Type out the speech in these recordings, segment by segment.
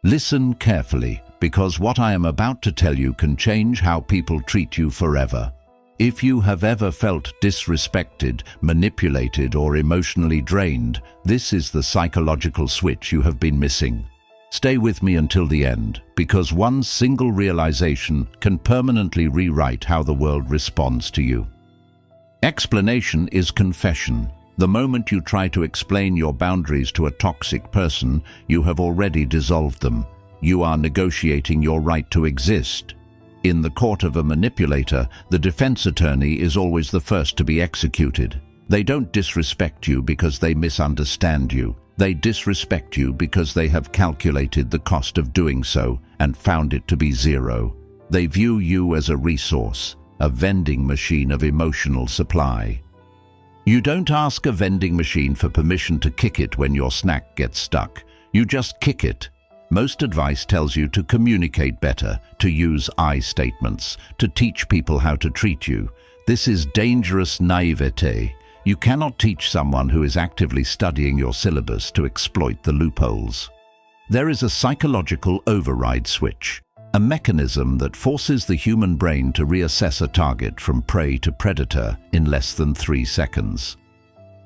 Listen carefully, because what I am about to tell you can change how people treat you forever. If you have ever felt disrespected, manipulated, or emotionally drained, this is the psychological switch you have been missing. Stay with me until the end, because one single realization can permanently rewrite how the world responds to you. Explanation is confession. The moment you try to explain your boundaries to a toxic person, you have already dissolved them. You are negotiating your right to exist. In the court of a manipulator, the defense attorney is always the first to be executed. They don't disrespect you because they misunderstand you. They disrespect you because they have calculated the cost of doing so and found it to be zero. They view you as a resource, a vending machine of emotional supply. You don't ask a vending machine for permission to kick it when your snack gets stuck. You just kick it. Most advice tells you to communicate better, to use I statements, to teach people how to treat you. This is dangerous naivete. You cannot teach someone who is actively studying your syllabus to exploit the loopholes. There is a psychological override switch, a mechanism that forces the human brain to reassess a target from prey to predator in less than 3 seconds.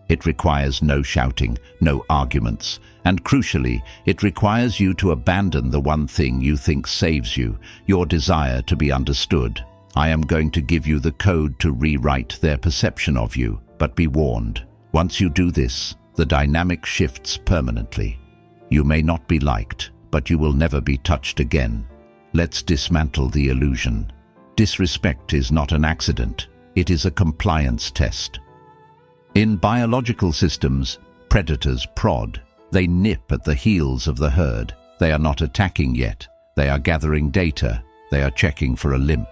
It requires no shouting, no arguments, and crucially, it requires you to abandon the one thing you think saves you, your desire to be understood. I am going to give you the code to rewrite their perception of you, but be warned. Once you do this, the dynamic shifts permanently. You may not be liked, but you will never be touched again. Let's dismantle the illusion. Disrespect is not an accident. It is a compliance test. In biological systems, predators prod. They nip at the heels of the herd. They are not attacking yet. They are gathering data. They are checking for a limp.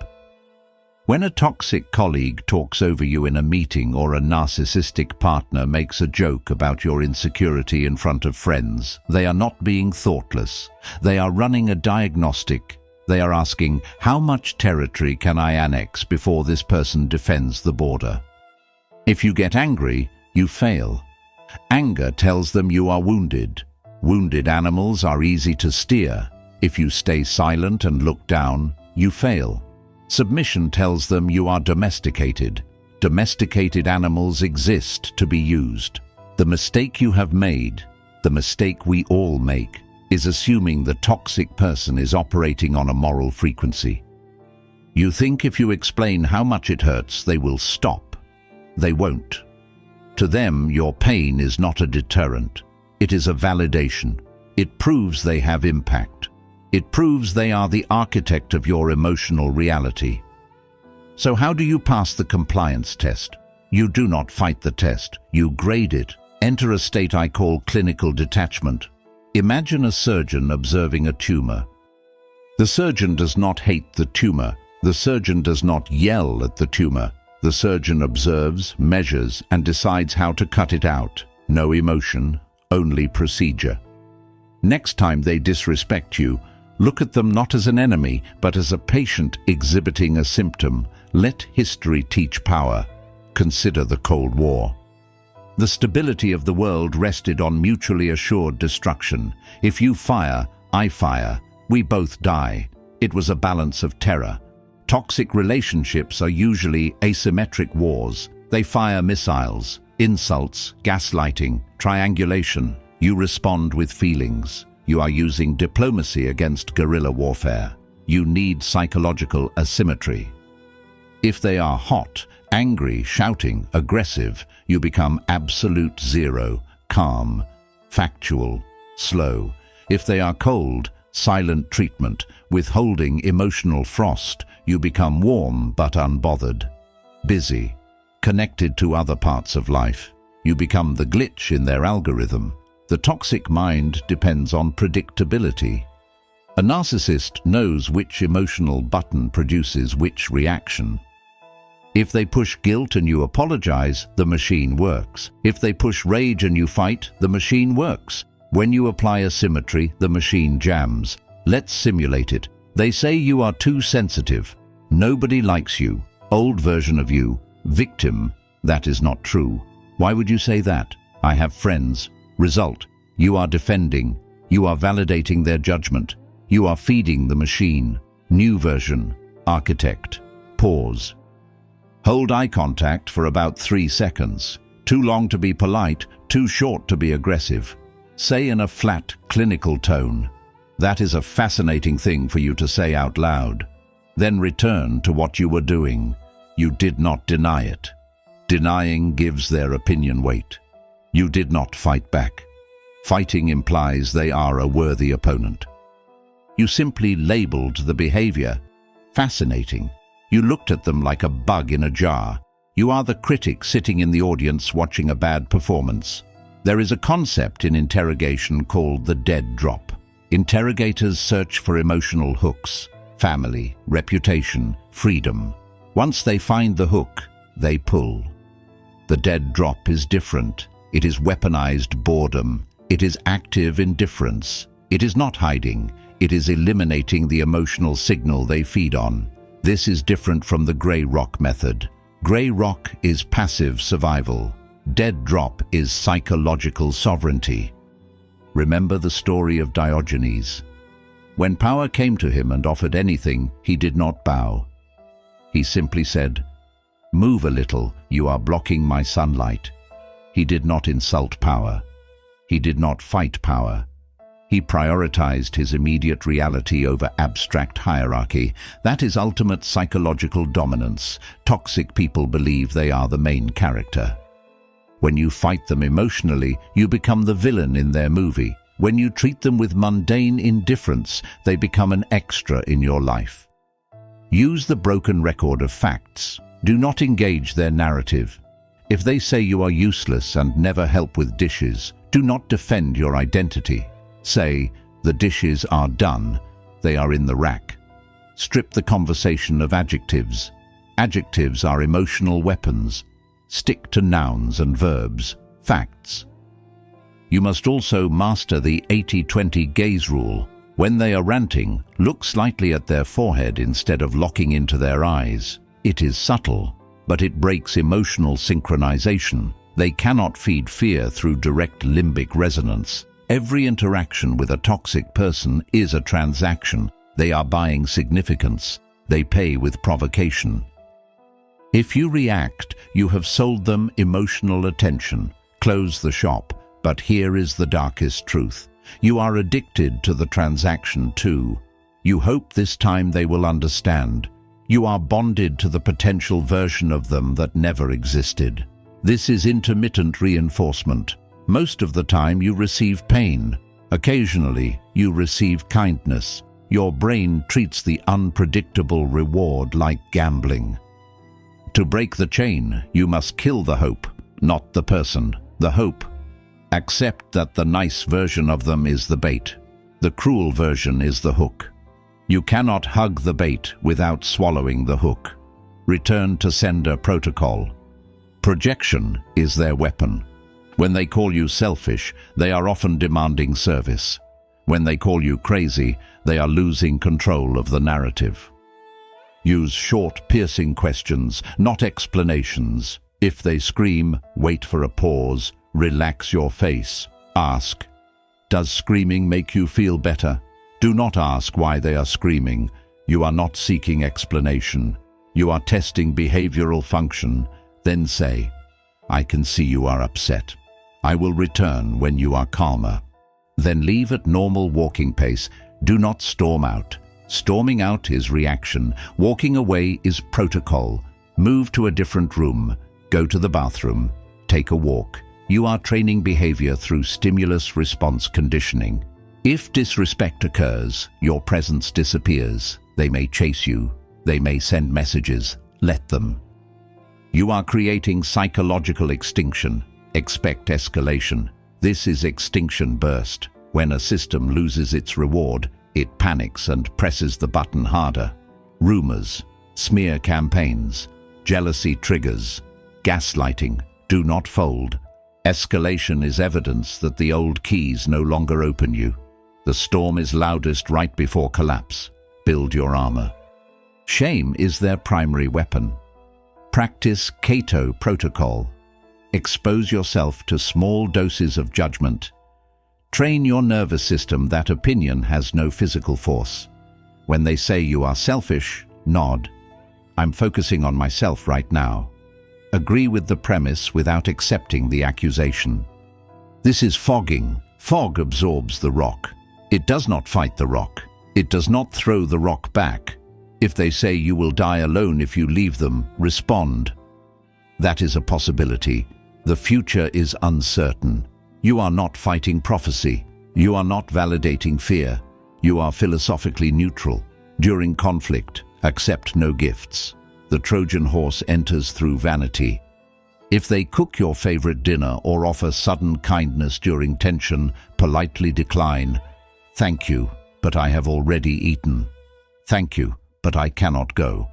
When a toxic colleague talks over you in a meeting or a narcissistic partner makes a joke about your insecurity in front of friends, they are not being thoughtless. They are running a diagnostic. They are asking, how much territory can I annex before this person defends the border? If you get angry, you fail. Anger tells them you are wounded. Wounded animals are easy to steer. If you stay silent and look down, you fail. Submission tells them you are domesticated. Domesticated animals exist to be used. The mistake you have made, the mistake we all make, is assuming the toxic person is operating on a moral frequency. You think if you explain how much it hurts, they will stop. They won't. To them, your pain is not a deterrent. It is a validation. It proves they have impact. It proves they are the architect of your emotional reality. So how do you pass the compliance test? You do not fight the test. You grade it. Enter a state I call clinical detachment. Imagine a surgeon observing a tumor. The surgeon does not hate the tumor. The surgeon does not yell at the tumor. The surgeon observes, measures, and decides how to cut it out. No emotion, only procedure. Next time they disrespect you, look at them not as an enemy, but as a patient exhibiting a symptom. Let history teach power. Consider the Cold War. The stability of the world rested on mutually assured destruction. If you fire, I fire. We both die. It was a balance of terror. Toxic relationships are usually asymmetric wars. They fire missiles, insults, gaslighting, triangulation. You respond with feelings. You are using diplomacy against guerrilla warfare. You need psychological asymmetry. If they are hot, angry, shouting, aggressive, you become absolute zero, calm, factual, slow. If they are cold, silent treatment, withholding emotional frost, you become warm but unbothered, busy, connected to other parts of life. You become the glitch in their algorithm. The toxic mind depends on predictability. A narcissist knows which emotional button produces which reaction. If they push guilt and you apologize, the machine works. If they push rage and you fight, the machine works. When you apply asymmetry, the machine jams. Let's simulate it. They say you are too sensitive. Nobody likes you. Old version of you. Victim. That is not true. Why would you say that? I have friends. Result. You are defending. You are validating their judgment. You are feeding the machine. New version. Architect. Pause. Hold eye contact for about 3 seconds. Too long to be polite, too short to be aggressive. Say in a flat, clinical tone. That is a fascinating thing for you to say out loud. Then return to what you were doing. You did not deny it. Denying gives their opinion weight. You did not fight back. Fighting implies they are a worthy opponent. You simply labeled the behavior. Fascinating. You looked at them like a bug in a jar. You are the critic sitting in the audience watching a bad performance. There is a concept in interrogation called the dead drop. Interrogators search for emotional hooks: family, reputation, freedom. Once they find the hook, they pull. The dead drop is different. It is weaponized boredom. It is active indifference. It is not hiding. It is eliminating the emotional signal they feed on. This is different from the gray rock method. Gray rock is passive survival. Dead drop is psychological sovereignty. Remember the story of Diogenes. When power came to him and offered anything, he did not bow. He simply said, "Move a little, you are blocking my sunlight." He did not insult power. He did not fight power. He prioritized his immediate reality over abstract hierarchy. That is ultimate psychological dominance. Toxic people believe they are the main character. When you fight them emotionally, you become the villain in their movie. When you treat them with mundane indifference, they become an extra in your life. Use the broken record of facts. Do not engage their narrative. If they say you are useless and never help with dishes, do not defend your identity. Say, "The dishes are done. They are in the rack." Strip the conversation of adjectives. Adjectives are emotional weapons. Stick to nouns and verbs, facts. You must also master the 80-20 gaze rule. When they are ranting, look slightly at their forehead instead of locking into their eyes. It is subtle, but it breaks emotional synchronization. They cannot feed fear through direct limbic resonance. Every interaction with a toxic person is a transaction. They are buying significance. They pay with provocation. If you react, you have sold them emotional attention. Close the shop. But here is the darkest truth. You are addicted to the transaction too. You hope this time they will understand. You are bonded to the potential version of them that never existed. This is intermittent reinforcement. Most of the time you receive pain. Occasionally you receive kindness. Your brain treats the unpredictable reward like gambling. To break the chain, you must kill the hope, not the person, the hope. Accept that the nice version of them is the bait. The cruel version is the hook. You cannot hug the bait without swallowing the hook. Return to sender protocol. Projection is their weapon. When they call you selfish, they are often demanding service. When they call you crazy, they are losing control of the narrative. Use short, piercing questions, not explanations. If they scream, wait for a pause. Relax your face. Ask, "Does screaming make you feel better?" Do not ask why they are screaming. You are not seeking explanation. You are testing behavioral function. Then say, "I can see you are upset. I will return when you are calmer." Then leave at normal walking pace. Do not storm out. Storming out is reaction. Walking away is protocol. Move to a different room. Go to the bathroom. Take a walk. You are training behavior through stimulus-response conditioning. If disrespect occurs, your presence disappears. They may chase you. They may send messages. Let them. You are creating psychological extinction. Expect escalation. This is extinction burst. When a system loses its reward, it panics and presses the button harder. Rumors, smear campaigns, jealousy triggers, gaslighting. Do not fold. Escalation is evidence that the old keys no longer open you. The storm is loudest right before collapse. Build your armor. Shame is their primary weapon. Practice Cato protocol. Expose yourself to small doses of judgment. Train your nervous system that opinion has no physical force. When they say you are selfish, nod. I'm focusing on myself right now. Agree with the premise without accepting the accusation. This is fogging. Fog absorbs the rock. It does not fight the rock. It does not throw the rock back. If they say you will die alone if you leave them, respond. That is a possibility. The future is uncertain. You are not fighting prophecy. You are not validating fear. You are philosophically neutral. During conflict, accept no gifts. The Trojan horse enters through vanity. If they cook your favorite dinner or offer sudden kindness during tension, politely decline. Thank you, but I have already eaten. Thank you, but I cannot go.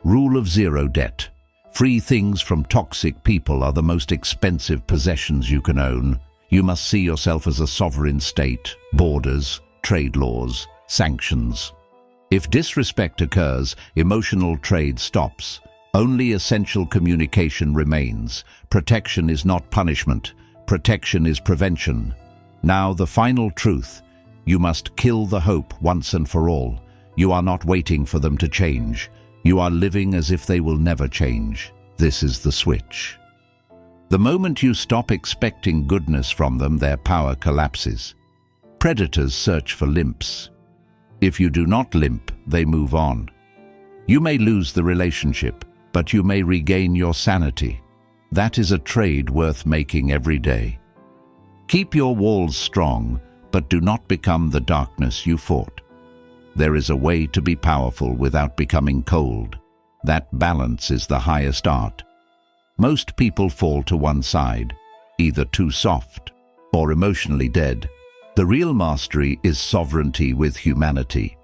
Rule of zero debt. Free things from toxic people are the most expensive possessions you can own. You must see yourself as a sovereign state, borders, trade laws, sanctions. If disrespect occurs, emotional trade stops. Only essential communication remains. Protection is not punishment. Protection is prevention. Now the final truth. You must kill the hope once and for all. You are not waiting for them to change. You are living as if they will never change. This is the switch. The moment you stop expecting goodness from them, their power collapses. Predators search for limps. If you do not limp, they move on. You may lose the relationship, but you may regain your sanity. That is a trade worth making every day. Keep your walls strong, but do not become the darkness you fought. There is a way to be powerful without becoming cold. That balance is the highest art. Most people fall to one side, either too soft or emotionally dead. The real mastery is sovereignty with humanity.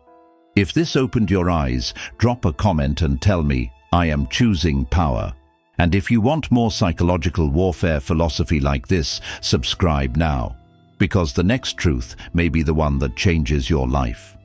If this opened your eyes, drop a comment and tell me, I am choosing power. And if you want more psychological warfare philosophy like this, subscribe now, because the next truth may be the one that changes your life.